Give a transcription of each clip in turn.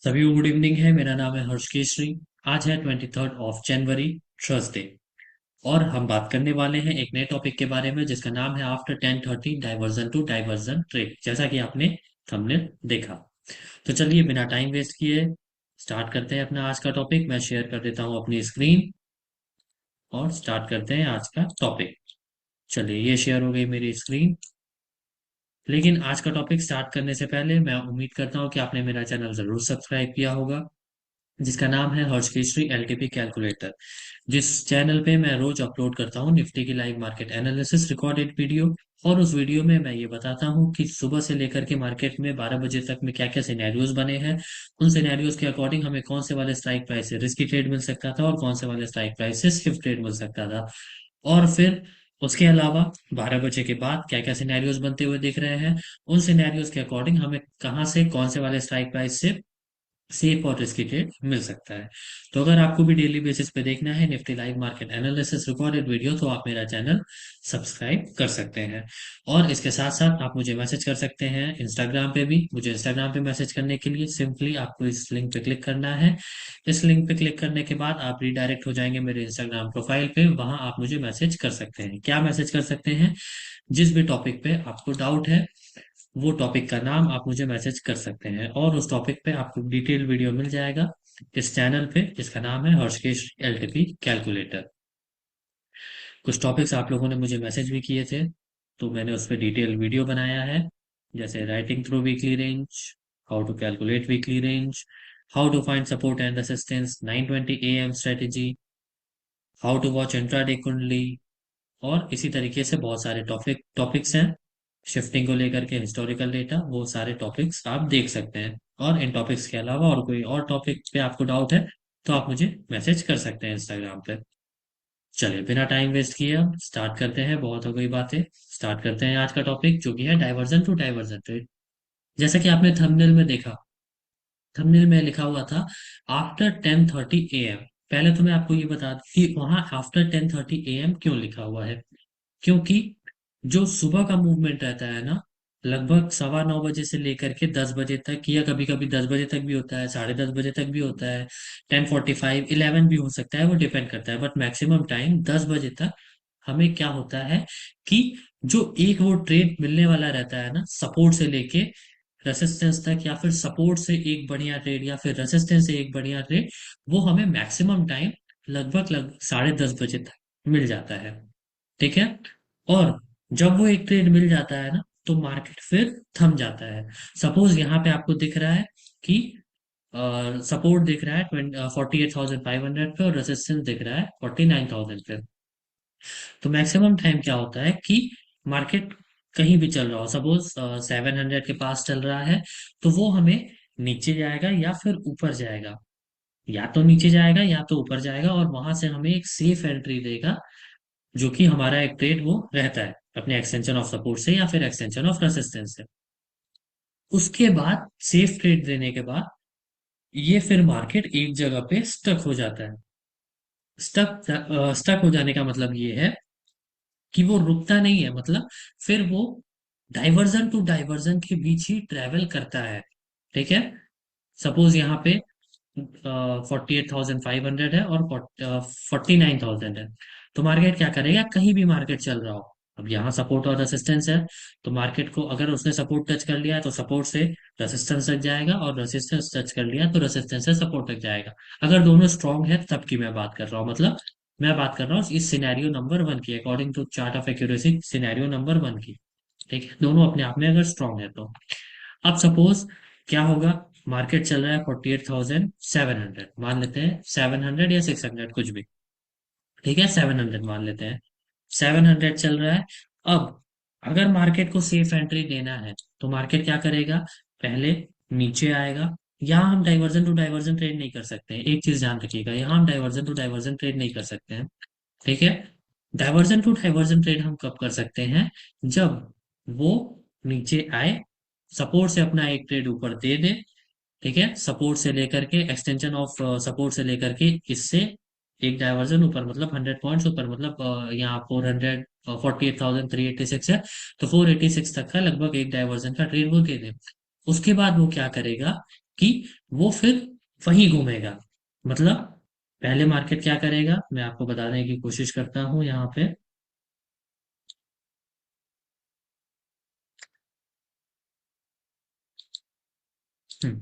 सभी को good evening है। मेरा नाम है हर्ष केशरी। आज है 23 जनवरी, थर्सडे। और हम बात करने वाले हैं एक नए टॉपिक के बारे में जिसका नाम है after 10:30 diversion to diversion trade, जैसा कि आपने थंबनेल देखा। तो चलिए बिना टाइम वेस्ट किए स्टार्ट करते हैं अपना आज का टॉपिक। मैं शेयर कर देता हूं अपनी स्क्रीन और स्टार्ट करते हैं आज का टॉपिक। चलिए, ये शेयर हो गई मेरी स्क्रीन। लेकिन आज का टॉपिक स्टार्ट करने से पहले मैं उम्मीद करता हूँ कि आपने मेरा चैनल जरूर सब्सक्राइब किया होगा, जिसका नाम है हर्ष केशरी एलटीपी कैलकुलेटर। जिस चैनल पे मैं रोज अपलोड करता हूँ निफ्टी की live market analysis recorded video. और उस वीडियो में मैं ये बताता हूँ कि सुबह से लेकर के मार्केट में 12 बजे तक में क्या क्या सिनेरियोज बने हैं। उन सिनेरियोज के अकॉर्डिंग हमें कौन से वाले स्ट्राइक प्राइस से रिस्की ट्रेड मिल सकता था और कौन से वाले स्ट्राइक प्राइस से सेफ ट्रेड मिल सकता था। और फिर उसके अलावा 12 बजे के बाद क्या क्या सिनेरियोज बनते हुए दिख रहे हैं, उन सिनेरियोज के अकॉर्डिंग हमें कहाँ से कौन से वाले स्ट्राइक प्राइस से सेफ और रिस्की ट्रेड मिल सकता है। तो अगर आपको भी डेली बेसिस पे देखना है Nifty live market analysis recorded video, तो आप मेरा चैनल सब्सक्राइब कर सकते हैं। और इसके साथ साथ आप मुझे मैसेज कर सकते हैं इंस्टाग्राम पे भी। मुझे इंस्टाग्राम पे मैसेज करने के लिए सिंपली आपको इस लिंक पे क्लिक करना है। इस लिंक पे क्लिक करने के बाद आप रिडायरेक्ट हो जाएंगे मेरे इंस्टाग्राम प्रोफाइल पे। वहां आप मुझे मैसेज कर सकते हैं। क्या मैसेज कर सकते हैं? जिस भी टॉपिक पे आपको डाउट है, वो टॉपिक का नाम आप मुझे मैसेज कर सकते हैं और उस टॉपिक पे आपको डिटेल वीडियो मिल जाएगा इस चैनल पे, जिसका नाम है हर्षकेश एलटीपी कैलकुलेटर। कुछ टॉपिक्स आप लोगों ने मुझे मैसेज भी किए थे, तो मैंने उस पर डिटेल वीडियो बनाया है, जैसे writing through weekly range, how to calculate weekly range, how to find support and resistance, 9:20 AM strategy, how to watch intraday कुंडली। और इसी तरीके से बहुत सारे टॉपिक्स हैं। शिफ्टिंग को लेकर के हिस्टोरिकल डेटा, वो सारे टॉपिक्स आप देख सकते हैं। और इन टॉपिक्स के अलावा और कोई और टॉपिक पे आपको डाउट है तो आप मुझे मैसेज कर सकते हैं इंस्टाग्राम पे। चलिए बिना टाइम वेस्ट किए हम स्टार्ट करते हैं। बहुत हो गई बातें, स्टार्ट करते हैं आज का टॉपिक जो कि है डाइवर्जन टू डाइवर्जन ट्रेड। जैसा कि आपने थंबनेल में देखा, थंबनेल में लिखा हुआ था आफ्टर 10:30 AM। पहले तो मैं आपको ये बता दूं कि वहां आफ्टर 10:30 AM क्यों लिखा हुआ है। क्योंकि जो सुबह का मूवमेंट रहता है ना, लगभग 9:15 बजे से लेकर के 10 बजे तक, या कभी कभी 10 बजे तक भी होता है, 10:30 बजे तक भी होता है, 10:45 11 भी हो सकता है, वो डिपेंड करता है, बट मैक्सिमम टाइम 10 बजे तक हमें क्या होता है कि जो एक वो ट्रेड मिलने वाला रहता है ना, सपोर्ट से लेके रेसिस्टेंस तक, या फिर सपोर्ट से एक बढ़िया ट्रेड या फिर रेसिस्टेंस से एक बढ़िया ट्रेड, वो हमें मैक्सिमम टाइम लगभग 10:30 बजे तक मिल जाता है। ठीक है। और जब वो एक ट्रेड मिल जाता है ना, तो मार्केट फिर थम जाता है। सपोज यहाँ पे आपको दिख रहा है कि सपोर्ट दिख रहा है 48,500 पे और रेजिस्टेंस दिख रहा है 49,000 पे। तो मैक्सिमम टाइम क्या होता है कि मार्केट कहीं भी चल रहा हो, सपोज 700 के पास चल रहा है, तो वो हमें नीचे जाएगा या फिर ऊपर जाएगा, या तो नीचे जाएगा या तो ऊपर जाएगा, और वहां से हमें एक सेफ एंट्री देगा, जो कि हमारा एक ट्रेड वो रहता है अपने एक्सटेंशन ऑफ सपोर्ट से या फिर एक्सटेंशन ऑफ रेसिस्टेंस से। उसके बाद सेफ ट्रेड देने के बाद ये फिर मार्केट एक जगह पे स्टक हो जाता है। स्टक स्टक हो जाने का मतलब ये है कि वो रुकता नहीं है, मतलब फिर वो डाइवर्जन टू डाइवर्जन के बीच ही ट्रेवल करता है। ठीक है। सपोज यहाँ पे 48,500 है और 49,000 है, तो मार्केट क्या करेगा, कहीं भी मार्केट चल रहा हो, अब यहाँ सपोर्ट और रेसिस्टेंस है, तो मार्केट को अगर उसने सपोर्ट टच कर लिया है तो सपोर्ट से रेसिस्टेंस तक जाएगा, और रेसिस्टेंस टच कर लिया तो रेसिस्टेंस से सपोर्ट तक जाएगा। अगर दोनों स्ट्रांग है तब की मैं बात कर रहा हूँ, मतलब मैं बात कर रहा हूँ इस सिनेरियो नंबर 1 की, according to chart of accuracy scenario number 1 की। ठीक है, दोनों अपने आप में अगर स्ट्रांग है तो। अब सपोज क्या होगा, मार्केट चल रहा है 48,700, मान लेते हैं 700 या 600 कुछ भी। ठीक है, 700 मान लेते हैं, 700 चल रहा है। अब अगर मार्केट को सेफ एंट्री देना है तो मार्केट क्या करेगा, पहले नीचे आएगा। यहाँ हम डाइवर्जन टू डाइवर्जन ट्रेड नहीं कर सकते हैं, एक चीज ध्यान रखिएगा, यहाँ हम डाइवर्जन टू डाइवर्जन ट्रेड नहीं कर सकते हैं। ठीक है। डाइवर्जन टू डाइवर्जन ट्रेड हम कब कर सकते हैं, जब वो नीचे आए, सपोर्ट से अपना एक ट्रेड ऊपर दे दे। ठीक है, सपोर्ट से लेकर के एक्सटेंशन ऑफ सपोर्ट से लेकर के इससे एक डाइवर्जन ऊपर, मतलब 100 पॉइंट्स ऊपर, मतलब यहाँ 48,386 है, तो 486 तक का लगभग एक डाइवर्जन का ट्रेड वो दे दे। उसके बाद वो क्या करेगा कि वो फिर वहीं घूमेगा। मतलब पहले मार्केट क्या करेगा, मैं आपको बताने की कोशिश करता हूं यहाँ पे। हम्म,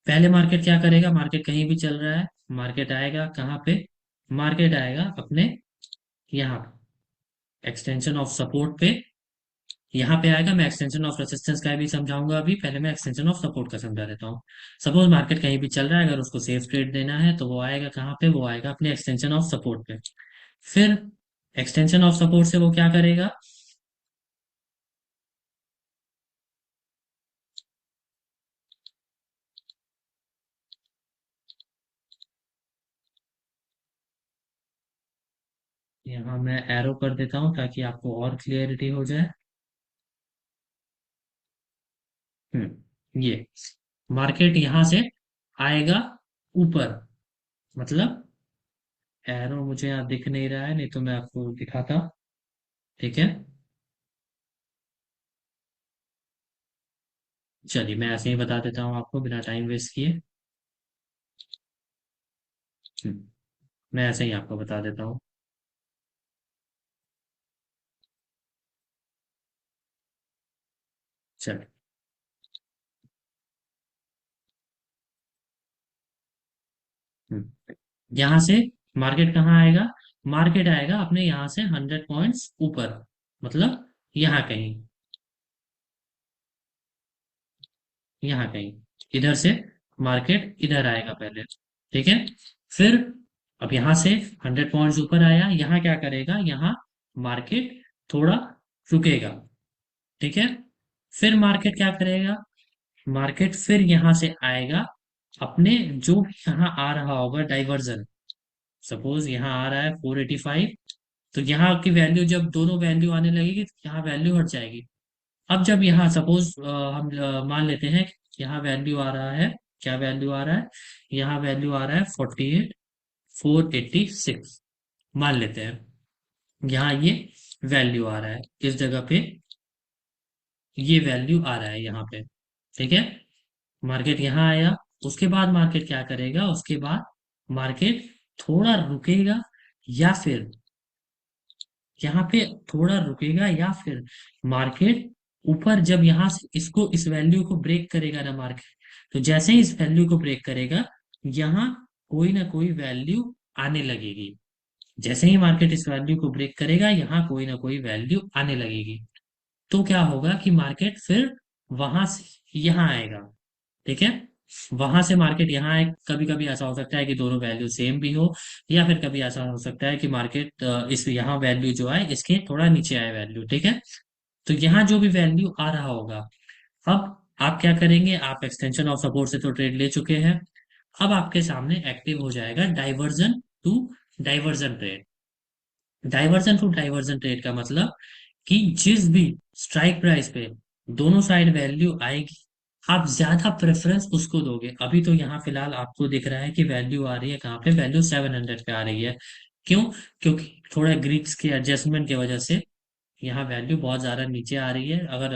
पहले मार्केट क्या करेगा, मार्केट कहीं भी चल रहा है, मार्केट आएगा कहाँ पे, मार्केट आएगा अपने यहाँ एक्सटेंशन ऑफ सपोर्ट पे, यहाँ पे आएगा। मैं एक्सटेंशन ऑफ रेजिस्टेंस का भी समझाऊंगा, अभी पहले मैं एक्सटेंशन ऑफ सपोर्ट का समझा देता हूँ। सपोज मार्केट कहीं भी चल रहा है, अगर उसको सेफ ट्रेड देना है तो वो आएगा कहाँ पे, वो आएगा अपने एक्सटेंशन ऑफ सपोर्ट पे। फिर एक्सटेंशन ऑफ सपोर्ट से वो क्या करेगा, यहाँ मैं एरो कर देता हूँ ताकि आपको और क्लियरिटी हो जाए। ये मार्केट यहाँ से आएगा ऊपर, मतलब एरो मुझे यहाँ दिख नहीं रहा है, नहीं तो मैं आपको दिखाता। ठीक है, चलिए मैं ऐसे ही बता देता हूँ आपको बिना टाइम वेस्ट किए। हम्म, मैं ऐसे ही आपको बता देता हूँ। चलिए। यहाँ से मार्केट कहाँ आएगा, मार्केट आएगा अपने यहाँ से 100 पॉइंट्स ऊपर, मतलब यहाँ कहीं, यहाँ कहीं इधर से मार्केट इधर आएगा पहले। ठीक है, फिर अब यहाँ से 100 पॉइंट्स ऊपर आया, यहाँ क्या करेगा, यहाँ मार्केट थोड़ा रुकेगा। ठीक है, फिर मार्केट क्या करेगा, मार्केट फिर यहाँ से आएगा अपने जो भी यहाँ आ रहा होगा डाइवर्जन। सपोज यहाँ आ रहा है 485, तो यहाँ की वैल्यू जब दोनों वैल्यू आने लगेगी तो यहाँ वैल्यू हट जाएगी। अब जब यहाँ सपोज हम मान लेते हैं कि यहाँ वैल्यू आ रहा है, क्या वैल्यू आ रहा है, यहाँ वैल्यू आ रहा है 48,486, मान लेते हैं यहाँ ये वैल्यू आ रहा है इस जगह पे, ये वैल्यू आ रहा है यहाँ पे। ठीक है, मार्केट यहाँ आया, उसके बाद मार्केट क्या करेगा, उसके बाद मार्केट थोड़ा रुकेगा, या फिर यहाँ पे थोड़ा रुकेगा, या फिर मार्केट ऊपर जब यहाँ से इसको इस वैल्यू को ब्रेक करेगा ना मार्केट, तो जैसे ही इस वैल्यू को ब्रेक करेगा, यहाँ कोई ना कोई वैल्यू आने लगेगी। जैसे ही मार्केट इस वैल्यू को ब्रेक करेगा, यहाँ कोई ना कोई वैल्यू आने लगेगी। तो क्या होगा कि मार्केट फिर वहां से यहाँ आएगा। ठीक है, वहां से मार्केट यहाँ आए, कभी कभी ऐसा हो सकता है कि दोनों वैल्यू सेम भी हो, या फिर कभी ऐसा हो सकता है कि मार्केट इस यहाँ वैल्यू जो आए इसके थोड़ा नीचे आए वैल्यू। ठीक है, तो यहाँ जो भी वैल्यू आ रहा होगा, अब आप क्या करेंगे, आप एक्सटेंशन ऑफ सपोर्ट से तो ट्रेड ले चुके हैं, अब आपके सामने एक्टिव हो जाएगा diversion to diversion trade. Diversion to diversion trade का मतलब कि जिस भी स्ट्राइक प्राइस पे दोनों साइड वैल्यू आएगी, आप ज्यादा प्रेफरेंस उसको दोगे। अभी तो यहाँ फिलहाल आपको दिख रहा है कि वैल्यू आ रही है कहाँ पे, वैल्यू 700 पे आ रही है। क्यों, क्योंकि थोड़ा ग्रीक्स के एडजस्टमेंट की वजह से यहाँ वैल्यू बहुत ज्यादा नीचे आ रही है। अगर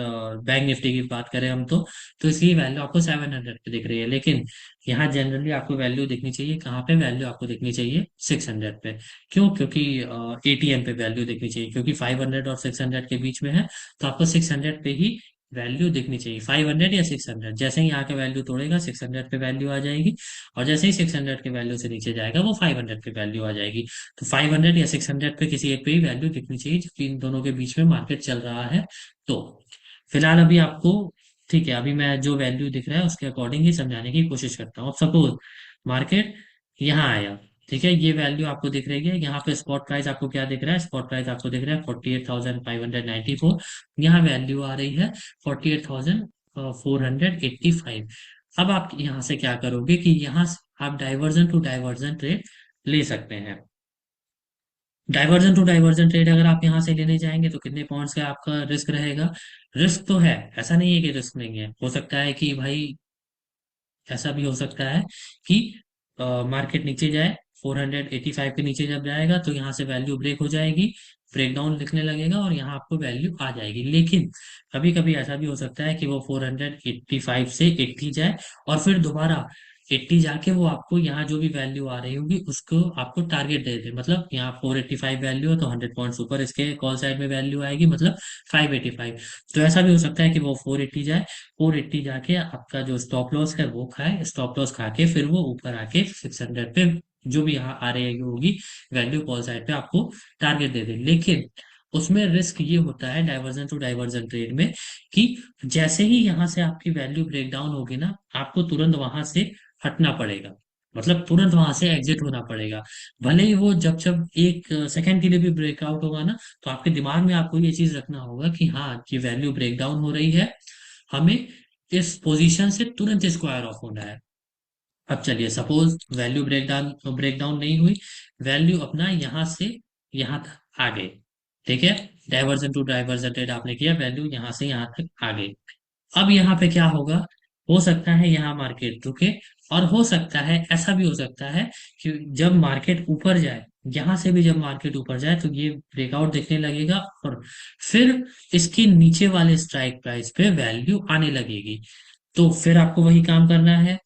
बैंक निफ्टी की बात करें हम तो इसकी वैल्यू आपको 700 पे दिख रही है, लेकिन यहाँ जनरली आपको वैल्यू दिखनी चाहिए कहाँ पे, वैल्यू आपको दिखनी चाहिए 600 पे। क्यों, क्योंकि एटीएम पे वैल्यू दिखनी चाहिए, क्योंकि 500 और 600 के बीच में है, तो आपको 600 पे ही वैल्यू दिखनी चाहिए। 500 या 600, जैसे ही यहाँ के वैल्यू तोड़ेगा 600 पे वैल्यू आ जाएगी, और जैसे ही 600 के वैल्यू से नीचे जाएगा वो 500 पे वैल्यू आ जाएगी। तो 500 या 600 पे किसी एक पे ही वैल्यू दिखनी चाहिए, जबकि इन दोनों के बीच में मार्केट चल रहा है। तो फिलहाल अभी आपको, ठीक है, अभी मैं जो वैल्यू दिख रहा है उसके अकॉर्डिंग ही समझाने की कोशिश करता हूँ। सपोज मार्केट यहाँ आया, ठीक है, ये वैल्यू आपको दिख रही है, यहाँ पे स्पॉट प्राइस आपको क्या दिख रहा है, स्पॉट प्राइस आपको दिख रहा है 48,594, यहाँ वैल्यू आ रही है 48,485। अब आप यहाँ से क्या करोगे कि यहाँ से आप डाइवर्जन टू डाइवर्जन ट्रेड ले सकते हैं। डाइवर्जन टू डाइवर्जन ट्रेड अगर आप यहाँ से लेने जाएंगे तो कितने पॉइंट्स का आपका रिस्क रहेगा, रिस्क तो है, ऐसा नहीं है कि रिस्क नहीं है, हो सकता है कि भाई ऐसा भी हो सकता है कि मार्केट नीचे जाए, 485 के नीचे जब जाएगा तो यहाँ से वैल्यू ब्रेक हो जाएगी, ब्रेक डाउन लिखने लगेगा और यहाँ आपको वैल्यू आ जाएगी। लेकिन कभी कभी ऐसा भी हो सकता है कि वो 485 से 80 जाए और फिर दोबारा 80 जाके वो आपको यहाँ जो भी वैल्यू आ रही होगी उसको आपको टारगेट दे दे। मतलब यहाँ 485 वैल्यू है तो 100 पॉइंट्स ऊपर इसके कॉल साइड में वैल्यू आएगी, मतलब 585। तो ऐसा भी हो सकता है कि वो 480 जाए, 480 जाके आपका जो स्टॉप लॉस है वो खाए, स्टॉप लॉस खा के फिर वो ऊपर आके 600 पे जो भी यहाँ आ रही होगी वैल्यू कॉल साइड पे आपको टारगेट दे दे। लेकिन उसमें रिस्क ये होता है डाइवर्जन टू डाइवर्जन ट्रेड में कि जैसे ही यहाँ से आपकी वैल्यू ब्रेक डाउन होगी ना, आपको तुरंत वहां से हटना पड़ेगा, मतलब तुरंत वहां से एग्जिट होना पड़ेगा। भले ही वो जब जब एक सेकंड के लिए भी ब्रेकआउट होगा ना, तो आपके दिमाग में आपको ये चीज रखना होगा कि हाँ ये वैल्यू ब्रेक डाउन हो रही है, हमें इस पोजीशन से तुरंत स्क्वायर ऑफ होना है। अब चलिए सपोज वैल्यू ब्रेक डाउन नहीं हुई, वैल्यू अपना यहाँ से यहाँ तक आ गई, ठीक है, डाइवर्जन टू डाइवर्जन ट्रेड आपने किया, वैल्यू यहाँ से यहाँ तक आ गई। अब यहाँ पे क्या होगा, हो सकता है यहाँ मार्केट रुके, और हो सकता है ऐसा भी हो सकता है कि जब मार्केट ऊपर जाए, यहाँ से भी जब मार्केट ऊपर जाए तो ये ब्रेकआउट देखने लगेगा और फिर इसके नीचे वाले स्ट्राइक प्राइस पे वैल्यू आने लगेगी। तो फिर आपको वही काम करना है।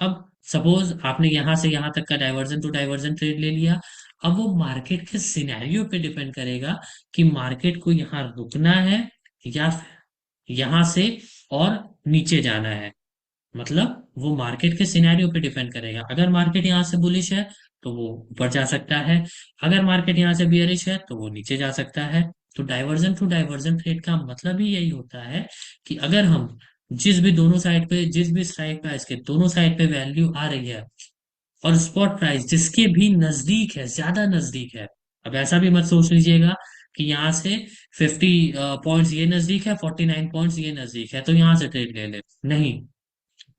अब सपोज आपने यहां से यहां तक का डाइवर्जन टू डाइवर्जन ट्रेड ले लिया, अब वो मार्केट के सिनेरियो पे डिपेंड करेगा कि मार्केट को यहाँ रुकना है या यहां से और नीचे जाना है। मतलब वो मार्केट के सिनेरियो पे डिपेंड करेगा। अगर मार्केट यहाँ से बुलिश है तो वो ऊपर जा सकता है, अगर मार्केट यहाँ से बियरिश है तो वो नीचे जा सकता है। तो डाइवर्जन टू डाइवर्जन ट्रेड का मतलब ही यही होता है कि अगर हम जिस भी दोनों साइड पे, जिस भी स्ट्राइक प्राइस के दोनों साइड पे वैल्यू आ रही है और स्पॉट प्राइस जिसके भी नजदीक है, ज्यादा नजदीक है, अब ऐसा भी मत सोच लीजिएगा कि यहाँ से 50 पॉइंट्स ये नजदीक है, 49 पॉइंट्स ये नजदीक है तो यहाँ से ट्रेड ले ले। नहीं,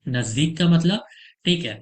नजदीक का मतलब ठीक है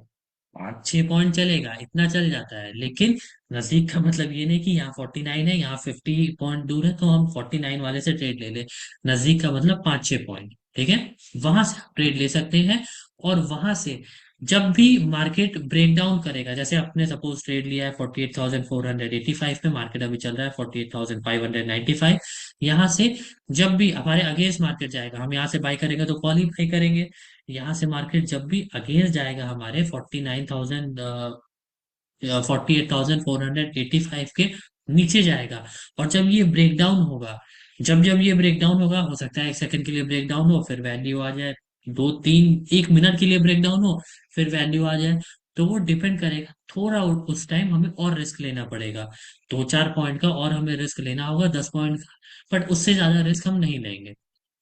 5-6 पॉइंट चलेगा, इतना चल जाता है, लेकिन नजदीक का मतलब ये नहीं कि यहाँ 49 है, यहाँ 50 पॉइंट दूर है तो हम 49 वाले से ट्रेड ले ले। नजदीक का मतलब 5-6 पॉइंट, ठीक है, वहां से आप ट्रेड ले सकते हैं। और वहां से जब भी मार्केट ब्रेक डाउन करेगा, जैसे आपने सपोज ट्रेड लिया है 48,485 पे, मार्केट अभी चल रहा है 48,595, यहाँ से जब भी हमारे अगेंस्ट मार्केट जाएगा हम यहाँ से बाई करेंगे तो कॉल ही बाई करेंगे। यहाँ से मार्केट जब भी अगेंस्ट जाएगा हमारे 48,485 के नीचे जाएगा, और जब ये ब्रेक डाउन होगा, जब जब ये ब्रेक डाउन होगा, हो सकता है 1 सेकंड के लिए ब्रेक डाउन हो फिर वैल्यू आ जाए, 2-3-1 मिनट के लिए ब्रेक डाउन हो फिर वैल्यू आ जाए। तो वो डिपेंड करेगा, थोड़ा उस टाइम हमें और रिस्क लेना पड़ेगा, 2-4 पॉइंट का और हमें रिस्क लेना होगा, 10 पॉइंट का, बट उससे ज्यादा रिस्क हम नहीं लेंगे,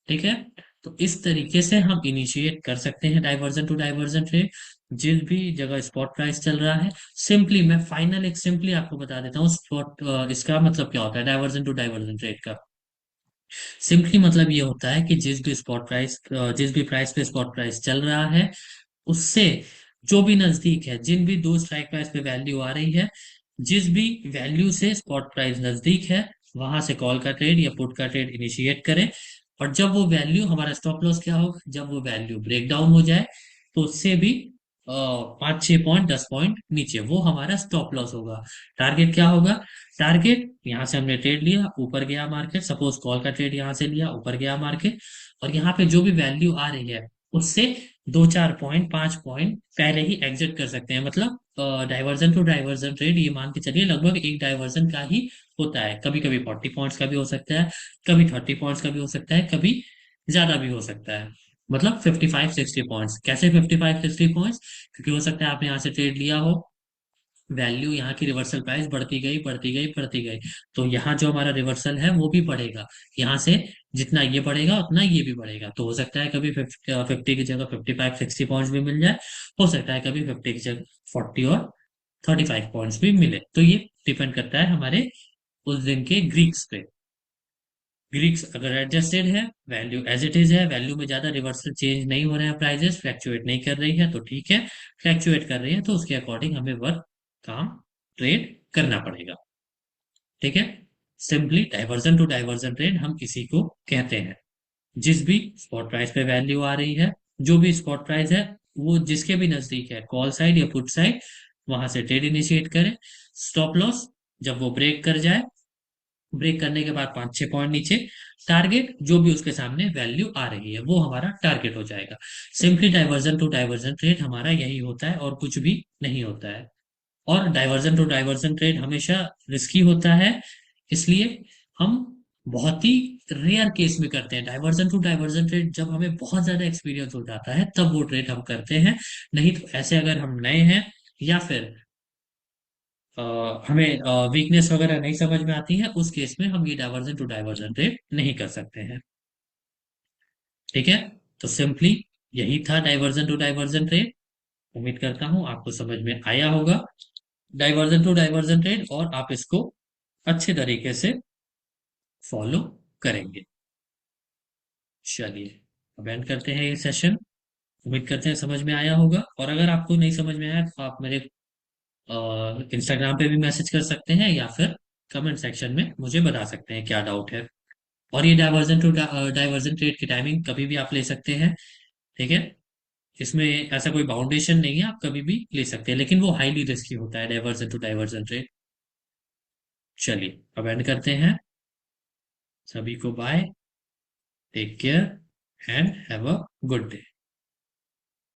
ठीक है। तो इस तरीके से हम इनिशिएट कर सकते हैं डाइवर्जन टू डाइवर्जन ट्रेड। जिस भी जगह स्पॉट प्राइस चल रहा है, सिंपली मैं फाइनल एक सिंपली आपको बता देता हूँ स्पॉट, इसका मतलब क्या होता है डाइवर्जन टू डाइवर्जन ट्रेड का। सिंपली मतलब ये होता है कि जिस भी प्राइस पे स्पॉट प्राइस चल रहा है उससे जो भी नजदीक है, जिन भी दो स्ट्राइक प्राइस पे वैल्यू आ रही है, जिस भी वैल्यू से स्पॉट प्राइस नजदीक है, वहां से कॉल का ट्रेड या पुट का ट्रेड इनिशिएट करें। और जब वो वैल्यू, हमारा स्टॉप लॉस क्या होगा, जब वो वैल्यू ब्रेक डाउन हो जाए तो उससे भी 5-6 पॉइंट 10 पॉइंट नीचे वो हमारा स्टॉप लॉस होगा। टारगेट क्या होगा, टारगेट यहाँ से हमने ट्रेड लिया, ऊपर गया मार्केट, सपोज कॉल का ट्रेड यहाँ से लिया, ऊपर गया मार्केट, और यहाँ पे जो भी वैल्यू आ रही है उससे 2-4 पॉइंट 5 पॉइंट पहले ही एग्जिट कर सकते हैं। मतलब डाइवर्जन टू डाइवर्जन ट्रेड ये मान के चलिए लगभग एक डाइवर्जन का ही होता है। कभी कभी 40 पॉइंट्स का भी हो सकता है, कभी 30 पॉइंट्स का भी हो सकता है, कभी ज्यादा भी हो सकता है। मतलब 55-60 पॉइंट्स। कैसे 55-60 पॉइंट्स, क्योंकि हो सकता है आपने यहाँ से ट्रेड लिया हो, वैल्यू यहाँ की रिवर्सल प्राइस बढ़ती गई बढ़ती गई बढ़ती गई, तो यहाँ जो हमारा रिवर्सल है वो भी बढ़ेगा, यहाँ से जितना ये बढ़ेगा उतना ये भी बढ़ेगा। तो हो सकता है कभी 50 की जगह 55-60 पॉइंट्स भी मिल जाए, हो सकता है कभी 50 की जगह 40 और 35 पॉइंट्स भी मिले। तो ये डिपेंड करता है हमारे उस दिन के ग्रीक्स पे। ग्रीक्स अगर एडजस्टेड है, वैल्यू एज इट इज है, वैल्यू में ज्यादा रिवर्सल चेंज नहीं हो रहे हैं, प्राइजेस फ्लैक्चुएट नहीं कर रही है तो ठीक है, फ्लैक्चुएट कर रही है तो उसके अकॉर्डिंग हमें वर्क काम ट्रेड करना पड़ेगा, ठीक है। Simply diversion to diversion trade हम इसी को कहते हैं। जिस भी स्पॉट प्राइस पे वैल्यू आ रही है, जो भी स्पॉट प्राइस है वो जिसके भी नजदीक है, कॉल साइड या पुट साइड, वहां से ट्रेड इनिशिएट करें। स्टॉप लॉस जब वो ब्रेक कर जाए, ब्रेक करने के बाद 5-6 पॉइंट नीचे, टारगेट जो भी उसके सामने वैल्यू आ रही है वो हमारा टारगेट हो जाएगा। Simply diversion to diversion trade हमारा यही होता है और कुछ भी नहीं होता है। और डाइवर्जन टू डाइवर्जन ट्रेड हमेशा रिस्की होता है, इसलिए हम बहुत ही रेयर केस में करते हैं डाइवर्जन टू डाइवर्जन ट्रेड। जब हमें बहुत ज्यादा एक्सपीरियंस हो जाता है तब वो ट्रेड हम करते हैं, नहीं तो ऐसे अगर हम नए हैं या फिर अ, हमें वीकनेस वगैरह नहीं समझ में आती है, उस केस में हम ये डाइवर्जन टू डाइवर्जन ट्रेड नहीं कर सकते हैं। ठीक है, तो सिंपली यही था डाइवर्जन टू डाइवर्जन ट्रेड। उम्मीद करता हूं आपको समझ में आया होगा डाइवर्जन टू डाइवर्जन ट्रेड, और आप इसको अच्छे तरीके से फॉलो करेंगे। चलिए, अब एंड करते हैं ये सेशन। उम्मीद करते हैं समझ में आया होगा, और अगर आपको नहीं समझ में आया तो आप मेरे इंस्टाग्राम पे भी मैसेज कर सकते हैं या फिर कमेंट सेक्शन में मुझे बता सकते हैं क्या डाउट है। और ये डाइवर्जन टू डाइवर्जन ट्रेड की टाइमिंग कभी भी आप ले सकते हैं। ठीक है, इसमें ऐसा कोई बाउंडेशन नहीं है, आप कभी भी ले सकते हैं, लेकिन वो हाईली रिस्की होता है डाइवर्जन टू डाइवर्जन ट्रेड। चलिए, अब एंड करते हैं। सभी को bye, take care and have a good day.